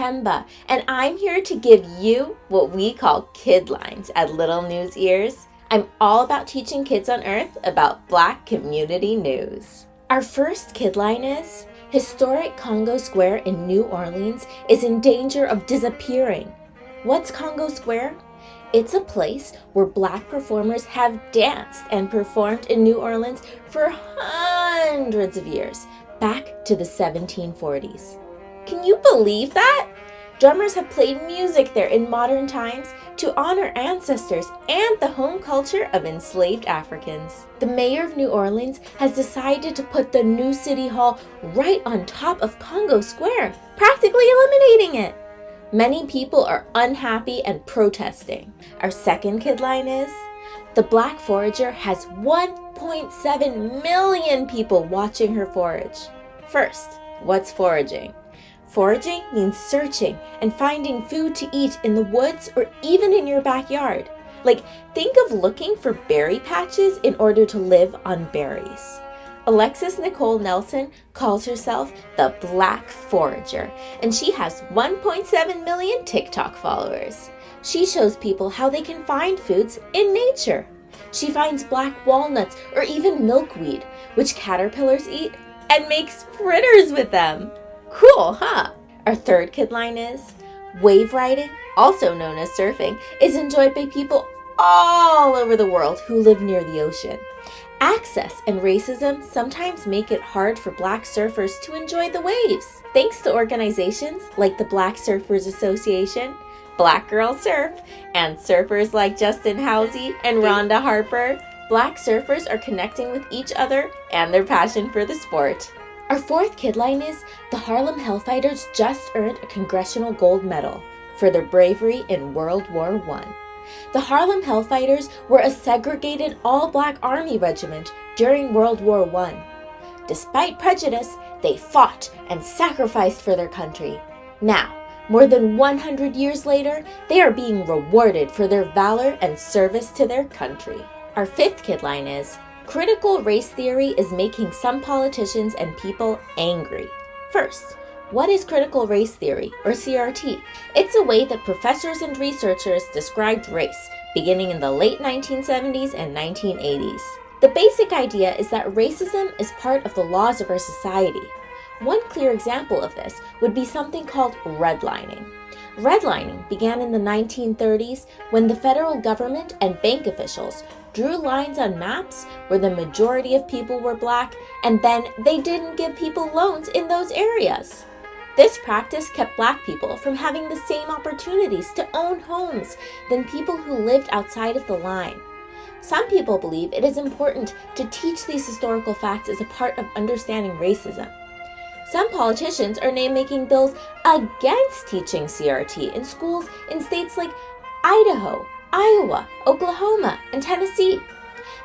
Temba, and I'm here to give you what we call Kidlines at Little News Ears. I'm all about teaching kids on Earth about Black community news. Our first Kidline is, historic Congo Square in New Orleans is in danger of disappearing. What's Congo Square? It's a place where Black performers have danced and performed in New Orleans for hundreds of years, back to the 1740s. Can you believe that? Drummers have played music there in modern times to honor ancestors and the home culture of enslaved Africans. The mayor of New Orleans has decided to put the new city hall right on top of Congo Square, practically eliminating it. Many people are unhappy and protesting. Our second Kidline is, the Black Forager has 1.7 million people watching her forage. First, what's foraging? Foraging means searching and finding food to eat in the woods or even in your backyard. Like, think of looking for berry patches in order to live on berries. Alexis Nicole Nelson calls herself the Black Forager, and she has 1.7 million TikTok followers. She shows people how they can find foods in nature. She finds black walnuts or even milkweed, which caterpillars eat, and makes fritters with them. Cool, huh? Our third Kidline is, wave riding, also known as surfing, is enjoyed by people all over the world who live near the ocean. Access and racism sometimes make it hard for Black surfers to enjoy the waves. Thanks to organizations like the Black Surfers Association, Black Girl Surf, and surfers like Justin Housie and Rhonda Harper, Black surfers are connecting with each other and their passion for the sport. Our fourth Kidline is, the Harlem Hellfighters just earned a Congressional Gold Medal for their bravery in World War I. The Harlem Hellfighters were a segregated all-Black army regiment during World War I. Despite prejudice, they fought and sacrificed for their country. Now, more than 100 years later, they are being rewarded for their valor and service to their country. Our fifth Kidline is, critical race theory is making some politicians and people angry. First, what is critical race theory, or CRT? It's a way that professors and researchers described race, beginning in the late 1970s and 1980s. The basic idea is that racism is part of the laws of our society. One clear example of this would be something called redlining. Redlining began in the 1930s when the federal government and bank officials drew lines on maps where the majority of people were Black, and then they didn't give people loans in those areas. This practice kept Black people from having the same opportunities to own homes than people who lived outside of the line. Some people believe it is important to teach these historical facts as a part of understanding racism. Some politicians are now making bills against teaching CRT in schools in states like Idaho, Iowa, Oklahoma, and Tennessee.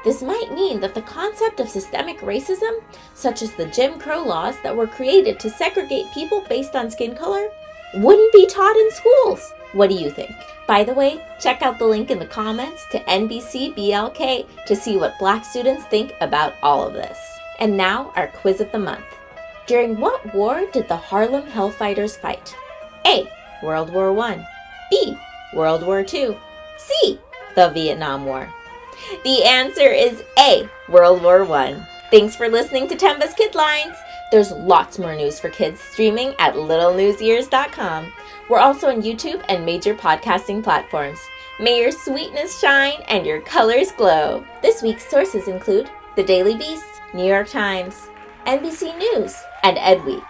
This might mean that the concept of systemic racism, such as the Jim Crow laws that were created to segregate people based on skin color, wouldn't be taught in schools. What do you think? By the way, check out the link in the comments to NBC BLK to see what Black students think about all of this. And now, our quiz of the month. During what war did the Harlem Hellfighters fight? A. World War I. B. World War II. C. The Vietnam War. The answer is A. World War I. Thanks for listening to Temba's Kidlines. There's lots more news for kids streaming at LittleNewsEars.com. We're also on YouTube and major podcasting platforms. May your sweetness shine and your colors glow. This week's sources include The Daily Beast, New York Times, NBC News, and Ed Week.